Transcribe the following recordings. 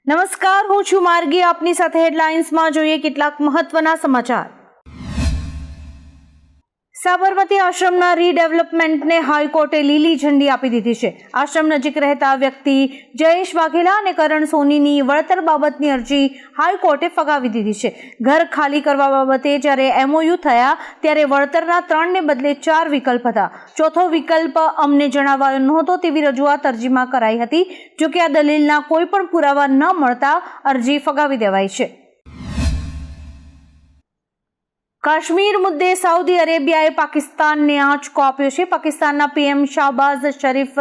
નમસ્કાર, હું છું માર્ગી. આપની સાથે હેડલાઇન્સમાં જોઈએ કેટલાક મહત્વના સમાચાર. સાબરમતી આશ્રમના રીડેવલપમેન્ટને હાઈકોર્ટે લીલી ઝંડી આપી દીધી છે. આશ્રમ નજીક રહેતા વ્યક્તિ જયેશ વાઘેલા અને કરણ સોનીની વળતર બાબતની અરજી હાઈકોર્ટે ફગાવી દીધી છે. ઘર ખાલી કરવા બાબતે જ્યારે એમઓયુ થયા ત્યારે વળતરના 3 ને બદલે 4 વિકલ્પ હતા. ચોથો વિકલ્પ અમને જણાવાયો નહોતો તેવી રજૂઆત અરજીમાં કરાઈ હતી. જોકે આ દલીલના કોઈ પણ પુરાવા ન મળતા અરજી ફગાવી દેવાઈ છે. કાશ્મીર મુદ્દે સાઉદી અરેબિયાએ પાકિસ્તાનને આંચકો આપ્યો છે. પાકિસ્તાનના પીએમ શાહબાઝ શરીફ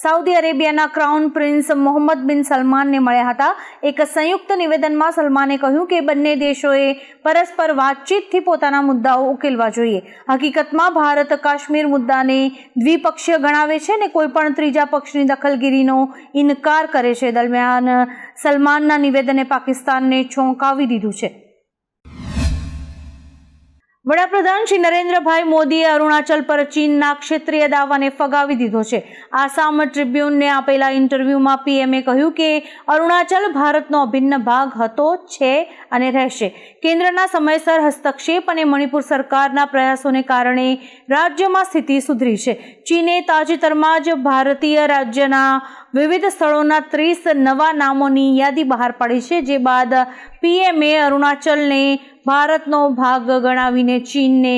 સાઉદી અરેબિયાના ક્રાઉન પ્રિન્સ મોહમ્મદ બિન સલમાનને મળ્યા હતા. એક સંયુક્ત નિવેદનમાં સલમાને કહ્યું કે બંને દેશોએ પરસ્પર વાતચીતથી પોતાના મુદ્દાઓ ઉકેલવા જોઈએ. હકીકતમાં ભારત કાશ્મીર મુદ્દાને દ્વિપક્ષીય ગણાવે છે અને કોઈ પણ ત્રીજા પક્ષની દખલગીરીનો ઇનકાર કરે છે. દરમિયાન સલમાનના નિવેદને પાકિસ્તાનને ચોંકાવી દીધું છે. વડાપ્રધાન શ્રી નરેન્દ્રભાઈ મોદીએ અરુણાચલ પર ચીનના ક્ષેત્રીય દાવાને ફગાવી દીધો છે. આસામ ટ્રિબ્યુનને આપેલા ઇન્ટરવ્યુમાં પીએમએ કહ્યું કે અરુણાચલ ભારતનો અભિન્ન ભાગ હતો, છે અને રહેશે. કેન્દ્રના સમયસર હસ્તક્ષેપ અને મણિપુર સરકારના પ્રયાસોને કારણે રાજ્યમાં સ્થિતિ સુધરી છે. ચીને તાજેતરમાં જ ભારતીય રાજ્યના વિવિધ સ્થળોના 30 નવા નામોની યાદી બહાર પાડી છે. જે બાદ પીએમએ અરુણાચલને ભારતનો ભાગ ગણાવીને ચીનને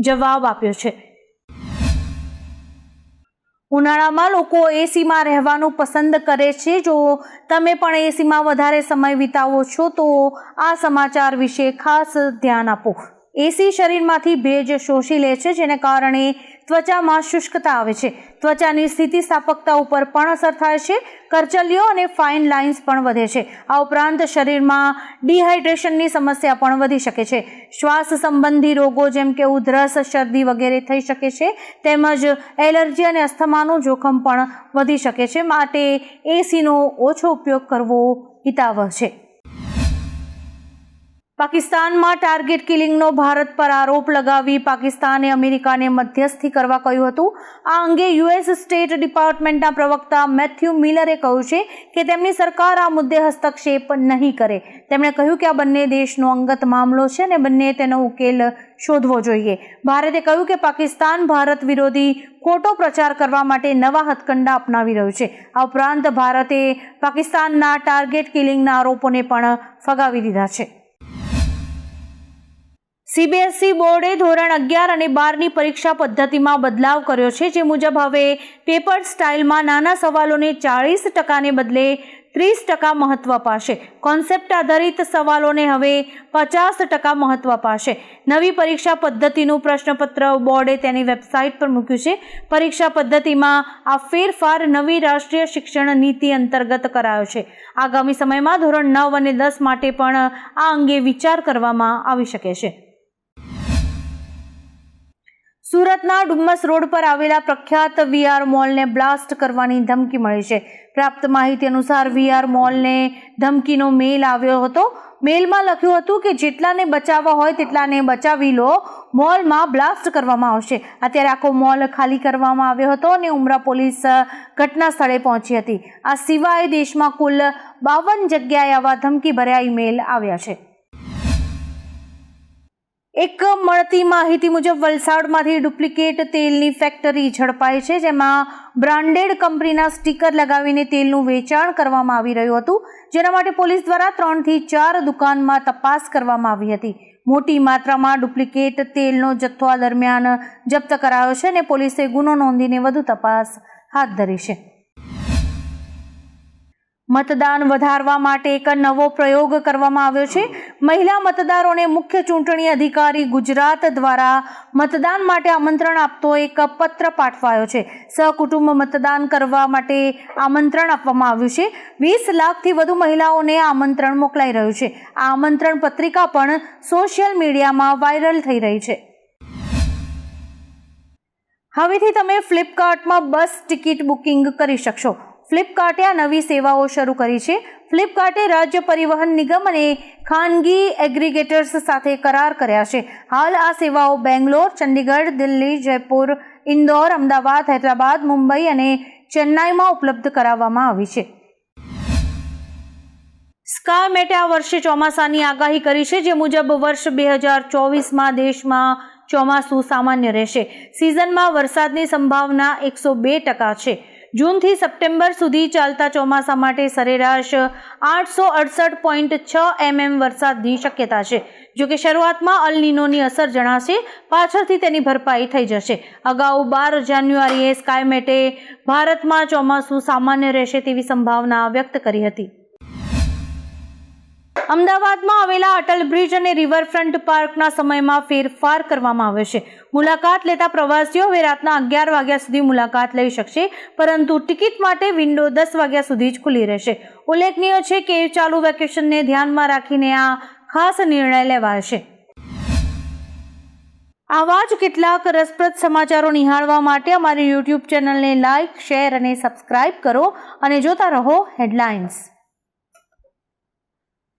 જવાબ આપ્યો છે. ઉનાળામાં લોકો એસીમાં રહેવાનું પસંદ કરે છે. જો તમે પણ એસીમાં વધારે સમય વિતાવો છો તો આ સમાચાર વિશે ખાસ ધ્યાન આપો. એસી શરીરમાંથી ભેજ શોષી લે છે, જેને કારણે ત્વચામાં શુષ્કતા આવે છે. ત્વચાની સ્થિતિસ્થાપકતા ઉપર પણ અસર થાય છે. કરચલીઓ અને ફાઇન લાઇન્સ પણ વધે છે. આ ઉપરાંત શરીરમાં ડિહાઇડ્રેશનની સમસ્યા પણ વધી શકે છે. શ્વાસ સંબંધી રોગો જેમ કે ઉધરસ, શરદી વગેરે થઈ શકે છે. તેમજ એલર્જી અને અસ્થમાનું જોખમ પણ વધી શકે છે. માટે એસીનો ઓછો ઉપયોગ કરવો હિતાવહ છે. પાકિસ્તાનમાં ટાર્ગેટ કિલિંગનો ભારત પર આરોપ લગાવી પાકિસ્તાને અમેરિકાને મધ્યસ્થી કરવા કહ્યું હતું. આ અંગે યુએસ સ્ટેટ ડિપાર્ટમેન્ટના પ્રવક્તા મેથ્યુ મિલરે કહ્યું છે કે તેમની સરકાર આ મુદ્દે હસ્તક્ષેપ નહીં કરે. તેમણે કહ્યું કે આ બંને દેશનો અંગત મામલો છે અને બંને તેનો ઉકેલ શોધવો જોઈએ. ભારતે કહ્યું કે પાકિસ્તાન ભારત વિરોધી ખોટો પ્રચાર કરવા માટે નવા હથકંડા અપનાવી રહ્યું છે. આ ઉપરાંત ભારતે પાકિસ્તાનના ટાર્ગેટ કિલિંગના આરોપોને પણ ફગાવી દીધા છે. સીબીએસઈ બોર્ડે ધોરણ 11 અને 12ની પરીક્ષા પદ્ધતિમાં બદલાવ કર્યો છે. જે મુજબ હવે પેપર સ્ટાઇલમાં નાના સવાલોને 40% ને બદલે 30% મહત્વ અપાશે. કોન્સેપ્ટ આધારિત સવાલોને હવે 50% મહત્વ અપાશે. નવી પરીક્ષા પદ્ધતિનું પ્રશ્નપત્ર બોર્ડે તેની વેબસાઇટ પર મૂક્યું છે. પરીક્ષા પદ્ધતિમાં આ ફેરફાર નવી રાષ્ટ્રીય શિક્ષણ નીતિ અંતર્ગત કરાયો છે. આગામી સમયમાં ધોરણ 9 અને 10 માટે પણ આ અંગે વિચાર કરવામાં આવી શકે છે. સુરતના ડુમ્મસ રોડ પર આવેલા પ્રખ્યાત વીઆર મોલને બ્લાસ્ટ કરવાની ધમકી મળી છે. પ્રાપ્ત માહિતી અનુસાર વીઆર મોલને ધમકીનો મેલ આવ્યો હતો. મેલમાં લખ્યું હતું કે જેટલાને બચાવવા હોય તેટલાને બચાવી લો, મોલમાં બ્લાસ્ટ કરવામાં આવશે. અત્યારે આખો મોલ ખાલી કરવામાં આવ્યો હતો અને ઉમરા પોલીસ ઘટના સ્થળે પહોંચી હતી. આ સિવાય દેશમાં કુલ 52 જગ્યાએ આવા ધમકી ભર્યા ઈમેલ આવ્યા છે. એક મળતી માહિતી મુજબ વલસાડમાંથી ડુપ્લિકેટ તેલની ફેક્ટરી ઝડપાઈ છે. જેમાં બ્રાન્ડેડ કંપનીના સ્ટીકર લગાવીને તેલનું વેચાણ કરવામાં આવી રહ્યું હતું. જેના માટે પોલીસ દ્વારા 3 થી 4 દુકાનમાં તપાસ કરવામાં આવી હતી. મોટી માત્રામાં ડુપ્લિકેટ તેલનો જથ્થો આ દરમિયાન જપ્ત કરાયો છે અને પોલીસે ગુનો નોંધીને વધુ તપાસ હાથ ધરી છે. મતદાન વધારવા માટે એક નવો પ્રયોગ કરવામાં આવ્યો છે. મહિલા મતદારોને મુખ્ય ચૂંટણી અધિકારી ગુજરાત દ્વારા મતદાન માટે આમંત્રણ આપતો એક પત્ર પાઠવાયો છે. સહકુટુંબ મતદાન કરવા માટે આમંત્રણ આપવામાં આવ્યું છે. 20 લાખથી વધુ મહિલાઓને આમંત્રણ મોકલાઈ રહ્યું છે. આ આમંત્રણ પત્રિકા પણ સોશિયલ મીડિયામાં વાયરલ થઈ રહી છે. હવેથી તમે ફ્લિપકાર્ટમાં બસ ટિકિટ બુકિંગ કરી શકશો. ફ્લિપકાર્ટે આ નવી સેવાઓ શરૂ કરી છે. ફ્લિપકાર્ટે રાજ્ય પરિવહન નિગમ અને ખાનગી એગ્રીગેટર્સ સાથે કરાર કર્યા છે. હાલ આ સેવાઓ બેંગ્લોર, ચંડીગઢ, દિલ્હી, જયપુર, ઇન્દોર, અમદાવાદ, હૈદરાબાદ, મુંબઈ અને ચેન્નાઈમાં ઉપલબ્ધ કરાવવામાં આવી છે. સ્કાયમેટે આ વર્ષે ચોમાસાની આગાહી કરી છે, જે મુજબ વર્ષ 2024માં દેશમાં ચોમાસું સામાન્ય રહેશે. સિઝનમાં વરસાદની સંભાવના 102% છે. જૂનથી સપ્ટેમ્બર સુધી ચાલતા ચોમાસા માટે સરેરાશ 868.6 mm વરસાદની શક્યતા છે. જોકે શરૂઆતમાં અલ નીનોની અસર જણાશે, પાછળથી તેની ભરપાઈ થઈ જશે. અગાઉ 12 જાન્યુઆરીએ સ્કાયમેટે ભારતમાં ચોમાસું સામાન્ય રહેશે તેવી સંભાવના વ્યક્ત કરી હતી. અમદાવાદમાં આવેલા અટલ બ્રિજ અને રિવરફ્રન્ટ પાર્કના સમયમાં ફેરફાર કરવામાં આવ્યો છે. મુલાકાત લેતા પ્રવાસીઓ હવે રાતના 11 વાગ્યા સુધી મુલાકાત લઈ શકશે, પરંતુ ટિકિટ માટે વિન્ડો 10 વાગ્યા સુધી જ ખુલ્લી રહેશે. ઉલ્લેખનીય છે કે ચાલુ વેકેશનને ધ્યાનમાં રાખીને આ ખાસ નિર્ણય લેવાયો છે. આવા જ કેટલાક રસપ્રદ સમાચારો નિહાળવા માટે અમારી YouTube ચેનલને લાઇક, શેર અને સબસ્ક્રાઇબ કરો અને જોતા રહો હેડલાઇન્સ.